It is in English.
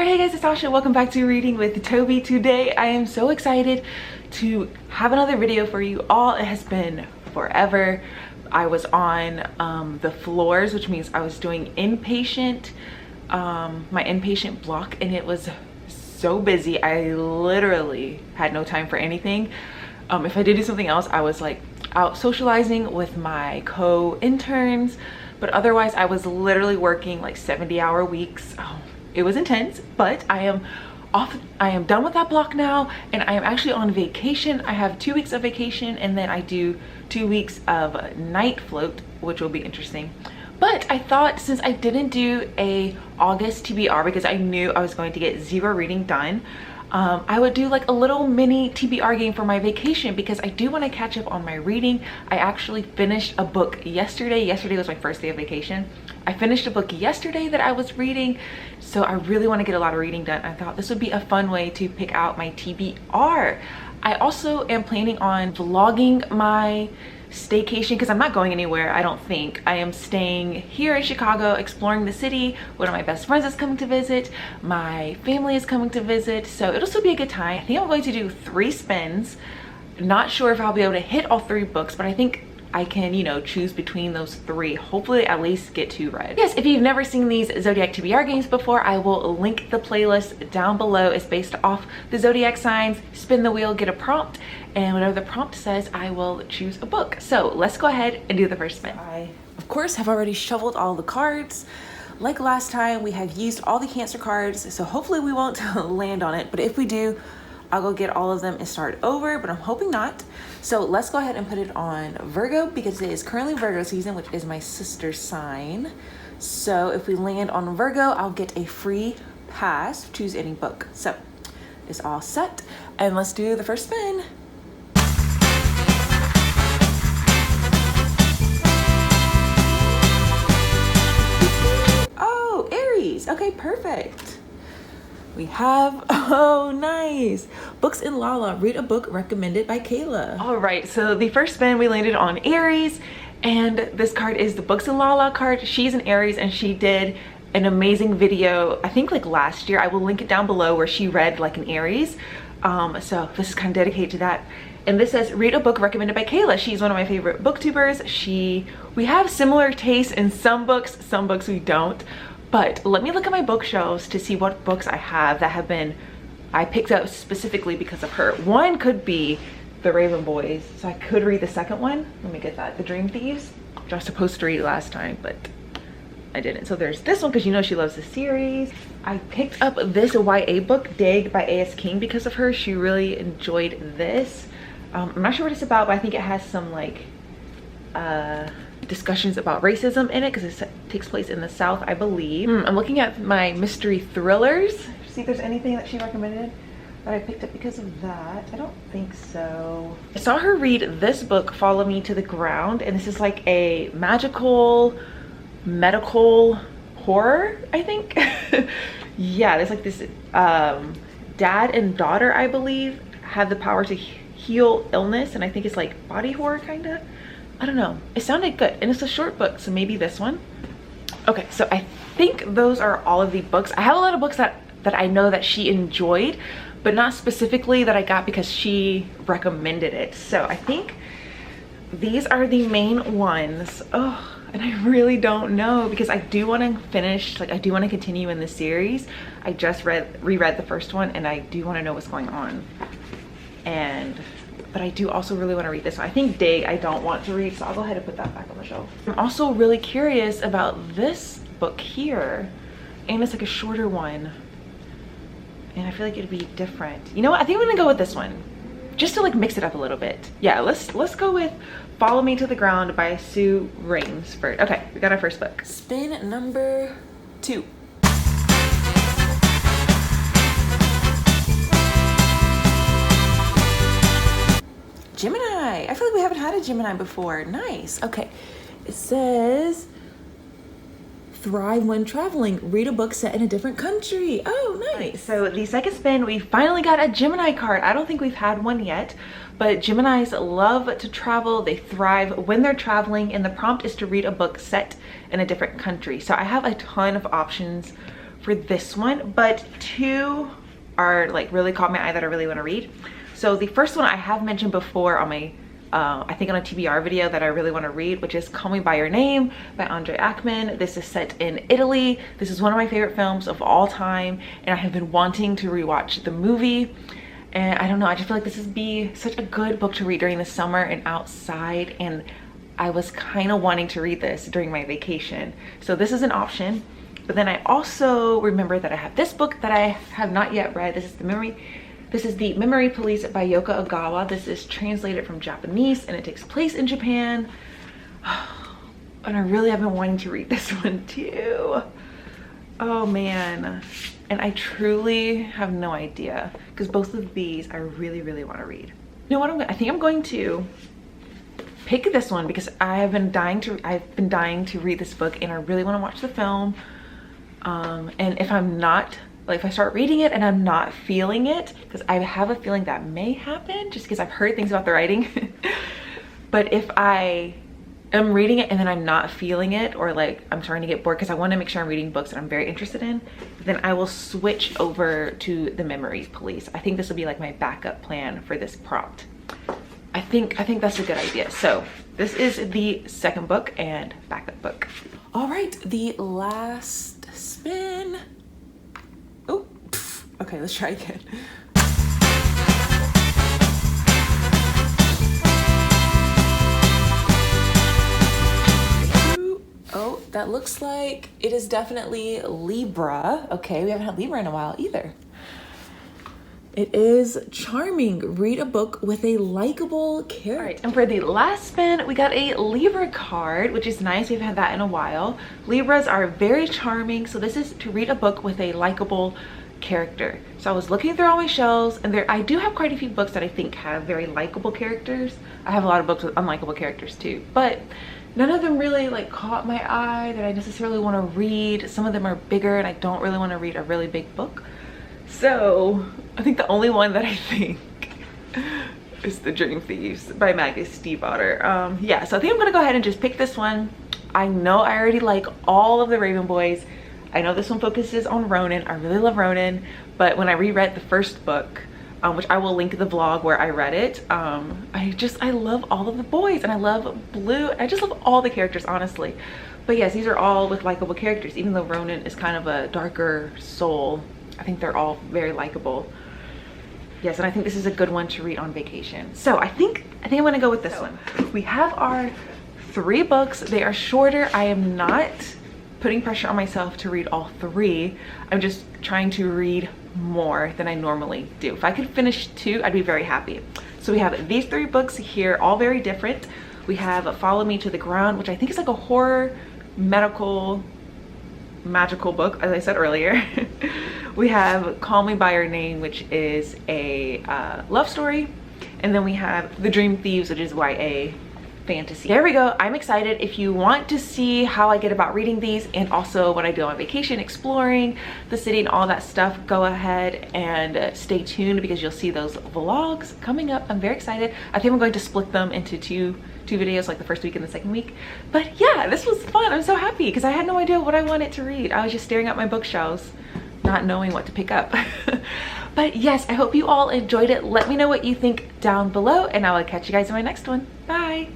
Alright, hey guys, it's Tasha. Welcome back to Reading with Toby. Today I am so excited to have another video for you all. It has been forever. I was on the floors, which means I was doing inpatient, my inpatient block, and it was so busy. I literally had no time for anything. If I did do something else, I was like out socializing with my co-interns, but otherwise I was literally working like 70-hour weeks. It was intense, but I am done with that block now, and I am actually on vacation. I have 2 weeks of vacation, and then I do 2 weeks of night float, which will be interesting. But I thought, since I didn't do a August TBR because I knew I was going to get 0 reading done, I would do like a little mini TBR game for my vacation because I do want to catch up on my reading. I actually finished a book yesterday. Yesterday was my first day of vacation. I finished a book yesterday that I was reading, so I really want to get a lot of reading done. I thought this would be a fun way to pick out my TBR. I also am planning on vlogging my staycation because I'm not going anywhere, I don't think. I am staying here in Chicago, exploring the city. One of my best friends is coming to visit. My family is coming to visit, so it'll still be a good time. I think I'm going to do 3 spins. Not sure if I'll be able to hit all 3 books, but I think I can, you know, choose between those 3. Hopefully at least get 2 read. Yes, if you've never seen these Zodiac TBR games before, I will link the playlist down below. It's based off the Zodiac signs. Spin the wheel, get a prompt, and whatever the prompt says, I will choose a book. So let's go ahead and do the first spin. I, of course, have already shuffled all the cards. Like last time, we have used all the Cancer cards, so hopefully we won't land on it, but if we do, I'll go get all of them and start over, but I'm hoping not. So let's go ahead and put it on Virgo because it is currently Virgo season, which is my sister's sign. So if we land on Virgo, I'll get a free pass, choose any book. So it's all set, and let's do the first spin. Oh, Aries. Okay, perfect. We have, oh nice, Books in Lala, read a book recommended by Kayla. All right, so the first spin we landed on Aries, and this card is the Books in Lala card. She's an Aries and she did an amazing video, I think like last year. I will link it down below, where she read like an Aries. So this is kind of dedicated to that. And this says, read a book recommended by Kayla. She's one of my favorite booktubers. We have similar tastes in some books we don't. But let me look at my bookshelves to see what books I have that have been, I picked up specifically because of her. One could be The Raven Boys, so I could read the second one. Let me get that. The Dream Thieves, which I was supposed to read last time, but I didn't. So there's this one because you know she loves the series. I picked up this YA book, Dig by A.S. King, because of her. She really enjoyed this. I'm not sure what it's about, but I think it has some like discussions about racism in it because it takes place in the South, I believe. I'm looking at my mystery thrillers, see if there's anything that she recommended that I picked up because of that. I don't think so. I saw her read this book, Follow Me to the Ground, and this is like a magical medical horror, I think. Yeah, there's like this dad and daughter, I believe, have the power to heal illness, and I think it's like body horror kind of. I don't know, it sounded good, and it's a short book, so maybe this one. Okay, so I think those are all of the books. I have a lot of books that I know that she enjoyed, but not specifically that I got because she recommended it. So I think these are the main ones. Oh, and I really don't know because I do want to finish, like I do want to continue in the series. I just reread the first one, and I do want to know what's going on. But I do also really want to read this one. I think Dig I don't want to read, so I'll go ahead and put that back on the shelf. I'm also really curious about this book here, and it's like a shorter one, and I feel like it'd be different. You know what? I think I'm gonna go with this one, just to like mix it up a little bit. Yeah, let's go with Follow Me to the Ground by Sue Rainsford. Okay, we got our first book. Spin number 2. Gemini. I feel like we haven't had a Gemini before. Nice. Okay. It says, thrive when traveling. Read a book set in a different country. Oh, nice. So the second spin, we finally got a Gemini card. I don't think we've had one yet, but Geminis love to travel. They thrive when they're traveling, and the prompt is to read a book set in a different country. So I have a ton of options for this one, but two are like really caught my eye that I really want to read. So the first one I have mentioned before on my I think on a TBR video that I really want to read, which is Call Me By Your Name by Andre Ackman. This is set in Italy. This is one of my favorite films of all time, and I have been wanting to rewatch the movie. And I don't know, I just feel like this would be such a good book to read during the summer and outside, and I was kind of wanting to read this during my vacation. So this is an option. But then I also remember that I have this book that I have not yet read. This is the Memory Police by Yoko Ogawa. This is translated from Japanese and it takes place in Japan. And I really have been wanting to read this one too. Oh man. And I truly have no idea, because both of these I really, really want to read. You know what, I think I'm going to pick this one because I've been dying to read this book and I really want to watch the film. And if I'm not, like if I start reading it and I'm not feeling it, because I have a feeling that may happen just because I've heard things about the writing. But if I am reading it and then I'm not feeling it, or like I'm starting to get bored because I want to make sure I'm reading books that I'm very interested in, then I will switch over to the Memory Police. I think this will be like my backup plan for this prompt. I think that's a good idea. So this is the second book and backup book. All right, the last spin. Oh, okay, let's try again. Oh, that looks like it is definitely Libra. Okay, we haven't had Libra in a while either. It is Charming. Read a book with a likable character. All right, and for the last spin, we got a Libra card, which is nice. We've had that in a while. Libras are very charming, so this is to read a book with a likable character. So I was looking through all my shelves, and I do have quite a few books that I think have very likable characters. I have a lot of books with unlikable characters too, but none of them really like caught my eye that I necessarily want to read. Some of them are bigger and I don't really want to read a really big book. So I think the only one that I think is The Dream Thieves by Maggie Stiefvater. Yeah, so I think I'm gonna go ahead and just pick this one. I know I already like all of the Raven Boys. I know this one focuses on Ronan. I really love Ronan, but when I reread the first book, which I will link the vlog where I read it, I love all of the boys, and I love Blue. I just love all the characters, honestly. But yes, these are all with likable characters. Even though Ronan is kind of a darker soul, I think they're all very likable. Yes, and I think this is a good one to read on vacation. So I think I'm gonna go with this one. We have our 3 books. They are shorter. I am not putting pressure on myself to read all 3. I'm just trying to read more than I normally do. If I could finish 2, I'd be very happy. So we have these 3 books here, all very different. We have Follow Me to the Ground, which I think is like a horror, magical book, as I said earlier. We have Call Me By Your Name, which is a love story. And then we have The Dream Thieves, which is YA fantasy. There we go. I'm excited. If you want to see how I get about reading these and also what I do on vacation, exploring the city and all that stuff, go ahead and stay tuned because you'll see those vlogs coming up. I'm very excited. I think I'm going to split them into two videos, like the first week and the second week. But yeah, this was fun. I'm so happy because I had no idea what I wanted to read. I was just staring at my bookshelves, not knowing what to pick up. But yes, I hope you all enjoyed it. Let me know what you think down below, and I will catch you guys in my next one. Bye.